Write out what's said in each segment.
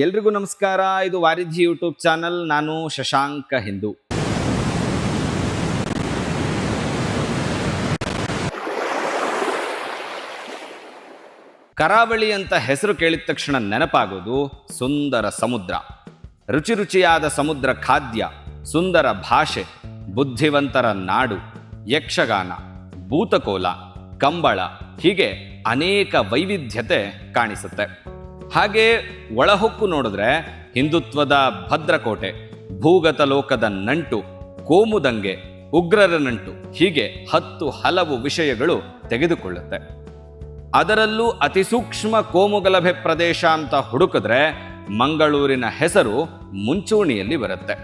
ಎಲ್ರಿಗೂ ನಮಸ್ಕಾರ. ಇದು ವಾರಿಧಿ ಯೂಟ್ಯೂಬ್ ಚಾನಲ್. ನಾನು ಶಶಾಂಕ ಹಿಂದೂ. ಕರಾವಳಿ ಅಂತ ಹೆಸರು ಕೇಳಿದ ತಕ್ಷಣ ನೆನಪಾಗೋದು ಸುಂದರ ಸಮುದ್ರ, ರುಚಿ ರುಚಿಯಾದ ಸಮುದ್ರ ಖಾದ್ಯ, ಸುಂದರ ಭಾಷೆ, ಬುದ್ಧಿವಂತರ ನಾಡು, ಯಕ್ಷಗಾನ, ಭೂತಕೋಲ, ಕಂಬಳ, ಹೀಗೆ ಅನೇಕ ವೈವಿಧ್ಯತೆ ಕಾಣಿಸುತ್ತೆ. ಹಾಗೆ ಒಳಹೊಕ್ಕು ನೋಡಿದ್ರೆ ಹಿಂದುತ್ವದ ಭದ್ರಕೋಟೆ, ಭೂಗತ ಲೋಕದ ನಂಟು, ಕೋಮುದಂಗೆ, ಉಗ್ರರ ನಂಟು, ಹೀಗೆ ಹಲವು ವಿಷಯಗಳು ತೆಗೆದುಕೊಳ್ಳುತ್ತೆ. ಅದರಲ್ಲೂ ಅತಿ ಸೂಕ್ಷ್ಮ ಕೋಮುಗಲಭೆ ಪ್ರದೇಶ ಅಂತ ಹುಡುಕಿದ್ರೆ ಮಂಗಳೂರಿನ ಹೆಸರು ಮುಂಚೂಣಿಯಲ್ಲಿ ಬರುತ್ತೆ.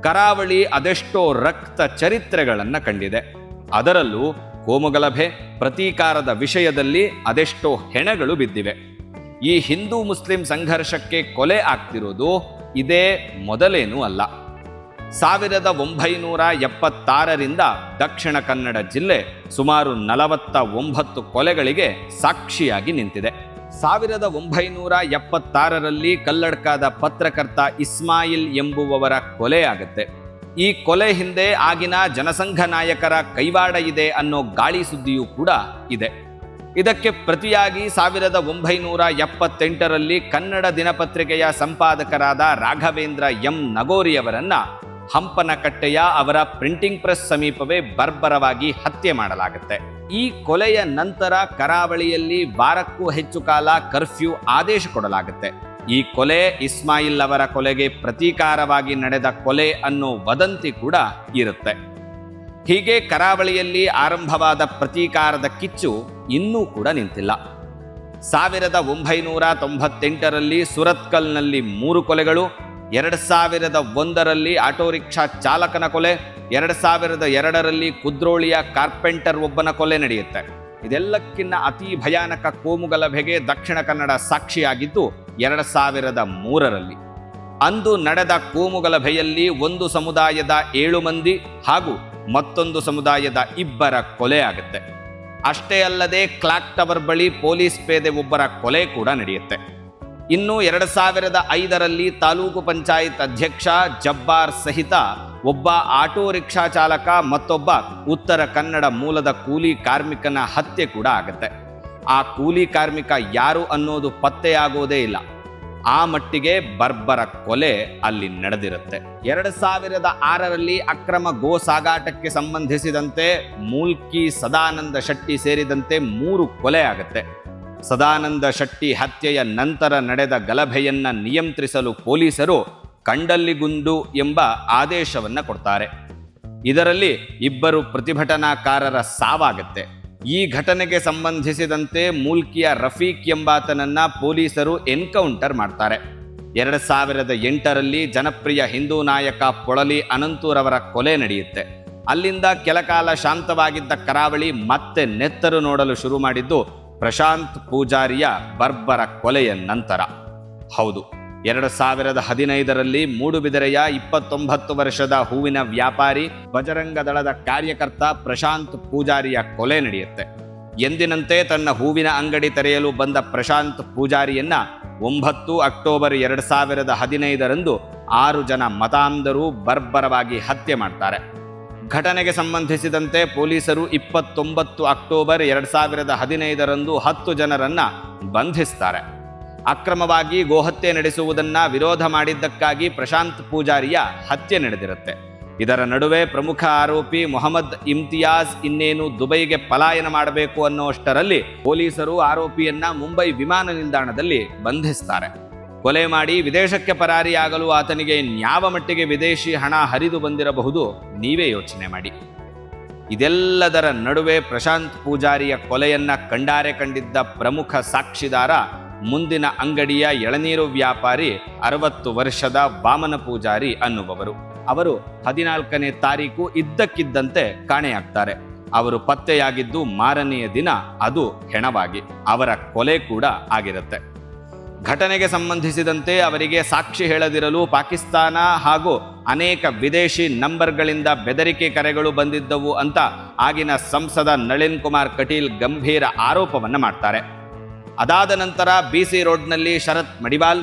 ಕರಾವಳಿ ಅದೆಷ್ಟೋ ರಕ್ತ ಚರಿತ್ರೆಗಳನ್ನು ಕಂಡಿದೆ. ಅದರಲ್ಲೂ ಕೋಮುಗಲಭೆ ಪ್ರತೀಕಾರದ ವಿಷಯದಲ್ಲಿ ಅದೆಷ್ಟೋ ಹೆಣಗಳು ಬಿದ್ದಿವೆ. ಈ ಹಿಂದೂ ಮುಸ್ಲಿಂ ಸಂಘರ್ಷಕ್ಕೆ ಕೊಲೆ ಆಗ್ತಿರೋದು ಇದೇ ಮೊದಲೇನೂ ಅಲ್ಲ. 1976ರಿಂದ ದಕ್ಷಿಣ ಕನ್ನಡ ಜಿಲ್ಲೆ ಸುಮಾರು 49 ಕೊಲೆಗಳಿಗೆ ಸಾಕ್ಷಿಯಾಗಿ ನಿಂತಿದೆ. 1976ರಲ್ಲಿ ಕಲ್ಲಡ್ಕಾದ ಪತ್ರಕರ್ತ ಇಸ್ಮಾಯಿಲ್ ಎಂಬುವವರ ಕೊಲೆಯಾಗುತ್ತೆ. ಈ ಕೊಲೆ ಹಿಂದೆ ಆಗಿನ ಜನಸಂಘ ನಾಯಕರ ಕೈವಾಡ ಇದೆ ಅನ್ನೋ ಗಾಳಿ ಸುದ್ದಿಯೂ ಕೂಡ ಇದೆ. ಇದಕ್ಕೆ ಪ್ರತಿಯಾಗಿ 1978ರಲ್ಲಿ ಕನ್ನಡ ದಿನಪತ್ರಿಕೆಯ ಸಂಪಾದಕರಾದ ರಾಘವೇಂದ್ರ ಎಂ ನಗೋರಿಯವರನ್ನ ಹಂಪನಕಟ್ಟೆಯ ಅವರ ಪ್ರಿಂಟಿಂಗ್ ಪ್ರೆಸ್ ಸಮೀಪವೇ ಬರ್ಬರವಾಗಿ ಹತ್ಯೆ ಮಾಡಲಾಗುತ್ತೆ. ಈ ಕೊಲೆಯ ನಂತರ ಕರಾವಳಿಯಲ್ಲಿ ವಾರಕ್ಕೂ ಹೆಚ್ಚು ಕಾಲ ಕರ್ಫ್ಯೂ ಆದೇಶ ಕೊಡಲಾಗುತ್ತೆ. ಈ ಕೊಲೆ ಇಸ್ಮಾಯಿಲ್ ಅವರ ಕೊಲೆಗೆ ಪ್ರತೀಕಾರವಾಗಿ ನಡೆದ ಕೊಲೆ ಅನ್ನೋ ವದಂತಿ ಕೂಡ ಇರುತ್ತೆ. ಹೀಗೆ ಕರಾವಳಿಯಲ್ಲಿ ಆರಂಭವಾದ ಪ್ರತೀಕಾರದ ಕಿಚ್ಚು ಇನ್ನೂ ಕೂಡ ನಿಂತಿಲ್ಲ. 1998ರಲ್ಲಿ ಸುರತ್ಕಲ್ನಲ್ಲಿ 3 ಕೊಲೆಗಳು, 2001ರಲ್ಲಿ ಆಟೋ ರಿಕ್ಷಾ ಚಾಲಕನ ಕೊಲೆ, 2002ರಲ್ಲಿ ಕುದ್ರೋಳಿಯ ಕಾರ್ಪೆಂಟರ್ ಒಬ್ಬನ ಕೊಲೆ ನಡೆಯುತ್ತೆ. ಇದೆಲ್ಲಕ್ಕಿನ್ನ ಅತಿ ಭಯಾನಕ ಕೋಮುಗಲಭೆಗೆ ದಕ್ಷಿಣ ಕನ್ನಡ ಸಾಕ್ಷಿಯಾಗಿದ್ದು 2003ರಲ್ಲಿ. ಅಂದು ನಡೆದ ಕೋಮುಗಲಭೆಯಲ್ಲಿ ಒಂದು ಸಮುದಾಯದ 7 ಮಂದಿ ಹಾಗೂ ಮತ್ತೊಂದು ಸಮುದಾಯದ 2 ಕೊಲೆಯಾಗುತ್ತೆ. ಅಷ್ಟೇ ಅಲ್ಲದೆ ಕ್ಲಾಕ್ ಟವರ್ ಬಳಿ ಪೊಲೀಸ್ ಪೇದೆ ಒಬ್ಬರ ಕೊಲೆ ಕೂಡ ನಡೆಯುತ್ತೆ. ಇನ್ನು 2005ರಲ್ಲಿ ತಾಲೂಕು ಪಂಚಾಯತ್ ಅಧ್ಯಕ್ಷ ಜಬ್ಬಾರ್ ಸಹಿತ ಒಬ್ಬ ಆಟೋ ರಿಕ್ಷಾ ಚಾಲಕ ಮತ್ತೊಬ್ಬ ಉತ್ತರ ಕನ್ನಡ ಮೂಲದ ಕೂಲಿ ಕಾರ್ಮಿಕನ ಹತ್ಯೆ ಕೂಡ ಆಗುತ್ತೆ. ಆ ಕೂಲಿ ಕಾರ್ಮಿಕ ಯಾರು ಅನ್ನೋದು ಪತ್ತೆಯಾಗೋದೇ ಇಲ್ಲ. ಆ ಮಟ್ಟಿಗೆ ಬರ್ಬರ ಕೊಲೆ ಅಲ್ಲಿ ನಡೆದಿರುತ್ತೆ. 2006ರಲ್ಲಿ ಅಕ್ರಮ ಗೋ ಸಾಗಾಟಕ್ಕೆ ಸಂಬಂಧಿಸಿದಂತೆ ಮೂಲ್ಕಿ ಸದಾನಂದ ಶೆಟ್ಟಿ ಸೇರಿದಂತೆ 3 ಕೊಲೆ ಆಗುತ್ತೆ. ಸದಾನಂದ ಶೆಟ್ಟಿ ಹತ್ಯೆಯ ನಂತರ ನಡೆದ ಗಲಭೆಯನ್ನ ನಿಯಂತ್ರಿಸಲು ಪೊಲೀಸರು ಕಂಡಲ್ಲಿಗುಂಡು ಎಂಬ ಆದೇಶವನ್ನ ಕೊಡ್ತಾರೆ. ಇದರಲ್ಲಿ 2 ಪ್ರತಿಭಟನಾಕಾರರ ಸಾವಾಗುತ್ತೆ. ಈ ಘಟನೆಗೆ ಸಂಬಂಧಿಸಿದಂತೆ ಮೂಲ್ಕಿಯ ರಫೀಕ್ ಎಂಬಾತನನ್ನ ಪೊಲೀಸರು ಎನ್ಕೌಂಟರ್ ಮಾಡ್ತಾರೆ. 2008ರಲ್ಲಿ ಜನಪ್ರಿಯ ಹಿಂದೂ ನಾಯಕ ಪೊಳಲಿ ಅನಂತೂರವರ ಕೊಲೆ ನಡೆಯುತ್ತೆ. ಅಲ್ಲಿಂದ ಕೆಲಕಾಲ ಶಾಂತವಾಗಿದ್ದ ಕರಾವಳಿ ಮತ್ತೆ ನೆತ್ತರು ನೋಡಲು ಶುರು ಮಾಡಿದ್ದು ಪ್ರಶಾಂತ್ ಪೂಜಾರಿಯ ಬರ್ಬರ ಕೊಲೆಯ ನಂತರ. ಹೌದು, 2015ರಲ್ಲಿ ಮೂಡುಬಿದಿರೆಯ 29 ವರ್ಷದ ಹೂವಿನ ವ್ಯಾಪಾರಿ ಬಜರಂಗ ದಳದ ಕಾರ್ಯಕರ್ತ ಪ್ರಶಾಂತ್ ಪೂಜಾರಿಯ ಕೊಲೆ ನಡೆಯುತ್ತೆ. ಎಂದಿನಂತೆ ತನ್ನ ಹೂವಿನ ಅಂಗಡಿ ತೆರೆಯಲು ಬಂದ ಪ್ರಶಾಂತ್ ಪೂಜಾರಿಯನ್ನ 9 ಅಕ್ಟೋಬರ್ 2015ರಂದು 6 ಜನ ಮತಾಂಧರು ಬರ್ಬರವಾಗಿ ಹತ್ಯೆ ಮಾಡ್ತಾರೆ. ಘಟನೆಗೆ ಸಂಬಂಧಿಸಿದಂತೆ ಪೊಲೀಸರು 29 ಅಕ್ಟೋಬರ್ 2015ರಂದು 10 ಜನರನ್ನ ಬಂಧಿಸ್ತಾರೆ. ಅಕ್ರಮವಾಗಿ ಗೋಹತ್ಯೆ ನಡೆಸುವುದನ್ನ ವಿರೋಧ ಮಾಡಿದ್ದಕ್ಕಾಗಿ ಪ್ರಶಾಂತ್ ಪೂಜಾರಿಯ ಹತ್ಯೆ ನಡೆದಿರುತ್ತೆ. ಇದರ ನಡುವೆ ಪ್ರಮುಖ ಆರೋಪಿ ಮೊಹಮ್ಮದ್ ಇಮ್ತಿಯಾಜ್ ಇನ್ನೇನು ದುಬೈಗೆ ಪಲಾಯನ ಮಾಡಬೇಕು ಅನ್ನೋಷ್ಟರಲ್ಲಿ ಪೊಲೀಸರು ಆರೋಪಿಯನ್ನ ಮುಂಬೈ ವಿಮಾನ ನಿಲ್ದಾಣದಲ್ಲಿ ಬಂಧಿಸ್ತಾರೆ. ಕೊಲೆ ಮಾಡಿ ವಿದೇಶಕ್ಕೆ ಪರಾರಿಯಾಗಲು ಆತನಿಗೆ ಯಾವ ಮಟ್ಟಿಗೆ ವಿದೇಶಿ ಹಣ ಹರಿದು ಬಂದಿರಬಹುದು ನೀವೇ ಯೋಚನೆ ಮಾಡಿ. ಇದೆಲ್ಲದರ ನಡುವೆ ಪ್ರಶಾಂತ್ ಪೂಜಾರಿಯ ಕೊಲೆಯನ್ನ ಕಣ್ಣಾರೆ ಕಂಡಿದ್ದ ಪ್ರಮುಖ ಸಾಕ್ಷಿದಾರ ಮುಂದಿನ ಅಂಗಡಿಯ ಎಳನೀರು ವ್ಯಾಪಾರಿ 60 ವರ್ಷದ ವಾಮನ ಪೂಜಾರಿ ಅನ್ನುವವರು. ಅವರು 14ನೇ ತಾರೀಕು ಇದ್ದಕ್ಕಿದ್ದಂತೆ ಕಾಣೆಯಾಗ್ತಾರೆ. ಅವರು ಪತ್ತೆಯಾಗಿದ್ದು ಮಾರನೆಯ ದಿನ ಅದು ಹೆಣವಾಗಿ ಅವರ ಕೊಲೆ ಕೂಡ ಆಗಿರುತ್ತೆ. ಘಟನೆಗೆ ಸಂಬಂಧಿಸಿದಂತೆ ಅವರಿಗೆ ಸಾಕ್ಷಿ ಹೇಳದಿರಲು ಪಾಕಿಸ್ತಾನ ಹಾಗೂ ಅನೇಕ ವಿದೇಶಿ ನಂಬರ್ಗಳಿಂದ ಬೆದರಿಕೆ ಕರೆಗಳು ಬಂದಿದ್ದವು ಅಂತ ಆಗಿನ ಸಂಸದ ನಳಿನ್ ಕುಮಾರ್ ಕಟೀಲ್ ಗಂಭೀರ ಆರೋಪವನ್ನು ಮಾಡ್ತಾರೆ. ಅದಾದ ನಂತರ BC ರೋಡ್ನಲ್ಲಿ ಶರತ್ ಮಡಿವಾಲ್,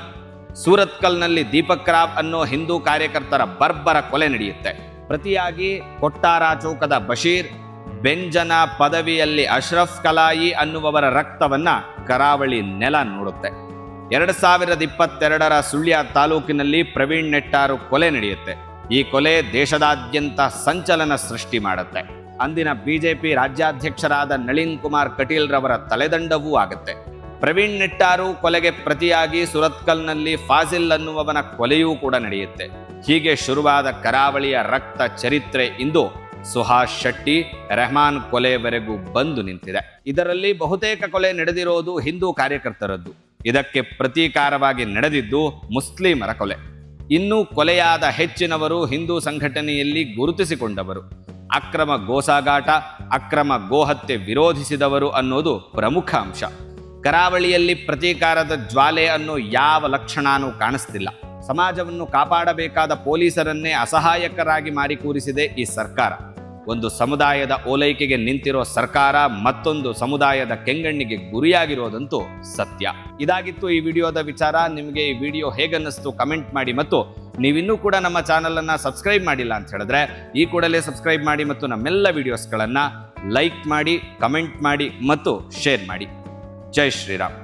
ಸೂರತ್ಕಲ್ನಲ್ಲಿ ದೀಪಕ್ ರಾವ್ ಅನ್ನೋ ಹಿಂದೂ ಕಾರ್ಯಕರ್ತರ ಬರ್ಬರ ಕೊಲೆ ನಡೆಯುತ್ತೆ. ಪ್ರತಿಯಾಗಿ ಕೊಟ್ಟಾರ ಚೌಕದ ಬಶೀರ್, ಬೆಂಜನ ಪದವಿಯಲ್ಲಿ ಅಶ್ರಫ್ ಕಲಾಯಿ ಅನ್ನುವವರ ರಕ್ತವನ್ನ ಕರಾವಳಿ ನೆಲ ನೋಡುತ್ತೆ. 2022 ಸುಳ್ಯ ತಾಲೂಕಿನಲ್ಲಿ ಪ್ರವೀಣ್ ನೆಟ್ಟಾರು ಕೊಲೆ ನಡೆಯುತ್ತೆ. ಈ ಕೊಲೆ ದೇಶದಾದ್ಯಂತ ಸಂಚಲನ ಸೃಷ್ಟಿ ಮಾಡುತ್ತೆ. ಅಂದಿನ ಬಿಜೆಪಿ ರಾಜ್ಯಾಧ್ಯಕ್ಷರಾದ ನಳಿನ್ ಕುಮಾರ್ ಕಟೀಲ್ ರವರ ತಲೆದಂಡವೂ ಆಗುತ್ತೆ. ಪ್ರವೀಣ್ ನೆಟ್ಟಾರು ಕೊಲೆಗೆ ಪ್ರತಿಯಾಗಿ ಸುರತ್ಕಲ್ನಲ್ಲಿ ಫಾಜಿಲ್ ಅನ್ನುವವನ ಕೊಲೆಯೂ ಕೂಡ ನಡೆಯುತ್ತೆ. ಹೀಗೆ ಶುರುವಾದ ಕರಾವಳಿಯ ರಕ್ತ ಚರಿತ್ರೆ ಇಂದು ಸುಹಾಸ್ ಶೆಟ್ಟಿ, ರೆಹಮಾನ್ ಕೊಲೆವರೆಗೂ ಬಂದು ನಿಂತಿದೆ. ಇದರಲ್ಲಿ ಬಹುತೇಕ ಕೊಲೆ ನಡೆದಿರೋದು ಹಿಂದೂ ಕಾರ್ಯಕರ್ತರದ್ದು. ಇದಕ್ಕೆ ಪ್ರತೀಕಾರವಾಗಿ ನಡೆದಿದ್ದು ಮುಸ್ಲಿಮರ ಕೊಲೆ. ಇನ್ನೂ ಕೊಲೆಯಾದ ಹೆಚ್ಚಿನವರು ಹಿಂದೂ ಸಂಘಟನೆಯಲ್ಲಿ ಗುರುತಿಸಿಕೊಂಡವರು, ಅಕ್ರಮ ಗೋಸಾಗಾಟ, ಅಕ್ರಮ ಗೋಹತ್ಯೆ ವಿರೋಧಿಸಿದವರು ಅನ್ನೋದು ಪ್ರಮುಖ ಅಂಶ. ಕರಾವಳಿಯಲ್ಲಿ ಪ್ರತೀಕಾರದ ಜ್ವಾಲೆ ಅನ್ನೋ ಯಾವ ಲಕ್ಷಣನೂ ಕಾಣಿಸ್ತಿಲ್ಲ. ಸಮಾಜವನ್ನು ಕಾಪಾಡಬೇಕಾದ ಪೊಲೀಸರನ್ನೇ ಅಸಹಾಯಕರಾಗಿ ಮಾರಿ ಕೂರಿಸಿದೆ ಈ ಸರ್ಕಾರ. ಒಂದು ಸಮುದಾಯದ ಓಲೈಕೆಗೆ ನಿಂತಿರೋ ಸರ್ಕಾರ ಮತ್ತೊಂದು ಸಮುದಾಯದ ಕೆಂಗಣ್ಣಿಗೆ ಗುರಿಯಾಗಿರೋದಂತೂ ಸತ್ಯ. ಇದಾಗಿತ್ತು ಈ ವಿಡಿಯೋದ ವಿಚಾರ. ನಿಮಗೆ ಈ ವಿಡಿಯೋ ಹೇಗನ್ನಿಸ್ತು ಕಮೆಂಟ್ ಮಾಡಿ, ಮತ್ತು ನೀವಿನ್ನೂ ಕೂಡ ನಮ್ಮ ಚಾನಲನ್ನು ಸಬ್ಸ್ಕ್ರೈಬ್ ಮಾಡಿಲ್ಲ ಅಂತ ಹೇಳಿದ್ರೆ ಈ ಕೂಡಲೇ ಸಬ್ಸ್ಕ್ರೈಬ್ ಮಾಡಿ, ಮತ್ತು ನಮ್ಮೆಲ್ಲ ವಿಡಿಯೋಸ್ಗಳನ್ನು ಲೈಕ್ ಮಾಡಿ, ಕಮೆಂಟ್ ಮಾಡಿ ಮತ್ತು ಶೇರ್ ಮಾಡಿ. ಜೈ ಶ್ರೀರಾಮ್.